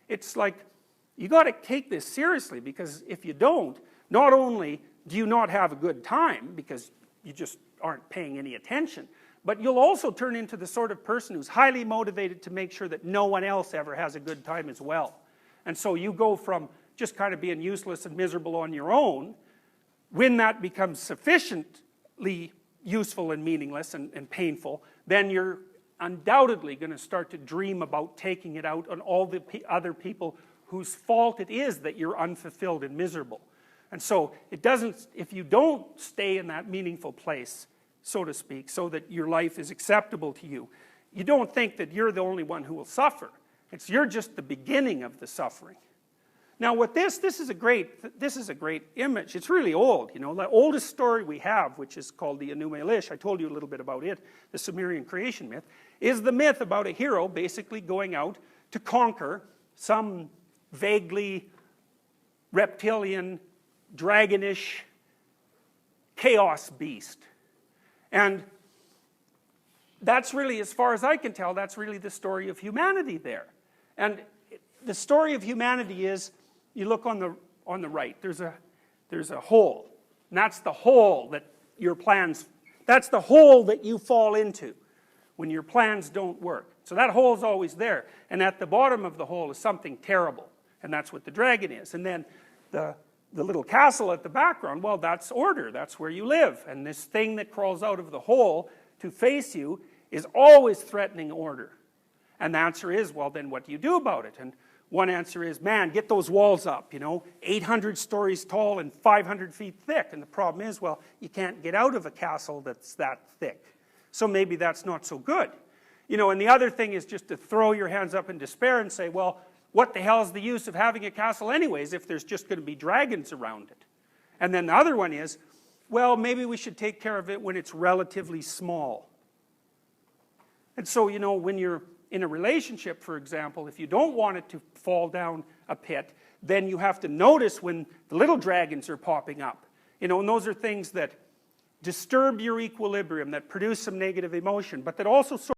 it's like, you got to take this seriously, because if you don't, not only do you not have a good time, because you just aren't paying any attention, but you'll also turn into the sort of person who's highly motivated to make sure that no one else ever has a good time as well. And so you go from just kind of being useless and miserable on your own, when that becomes sufficiently useful and meaningless and painful, then you're undoubtedly going to start to dream about taking it out on all the other people whose fault it is that you're unfulfilled and miserable. And so it doesn't, if you don't stay in that meaningful place, so to speak, so that your life is acceptable to you, you don't think that you're the only one who will suffer. You're just the beginning of the suffering. Now with this is a great image. It's really old, you know. The oldest story we have, which is called the Enuma Elish, I told you a little bit about it, the Sumerian creation myth, is the myth about a hero basically going out to conquer some vaguely reptilian, dragonish chaos beast. And that's really, as far as I can tell, that's really the story of humanity there. And the story of humanity is, you look on the right, there's a hole. And that's the hole that your plans, that's the hole that you fall into when your plans don't work. So that hole is always there. And at the bottom of the hole is something terrible. And that's what the dragon is. And then the little castle at the background, well, that's order. That's where you live. And this thing that crawls out of the hole to face you is always threatening order. And the answer is, well, then what do you do about it? And one answer is, man, get those walls up, you know, 800 stories tall and 500 feet thick. And the problem is, well, you can't get out of a castle that's that thick. So maybe that's not so good. You know, and the other thing is just to throw your hands up in despair and say, well, what the hell is the use of having a castle anyways if there's just going to be dragons around it? And then the other one is, well, maybe we should take care of it when it's relatively small. And so, you know, when you're in a relationship, for example, if you don't want it to fall down a pit, then you have to notice when the little dragons are popping up. You know, and those are things that disturb your equilibrium, that produce some negative emotion, but that also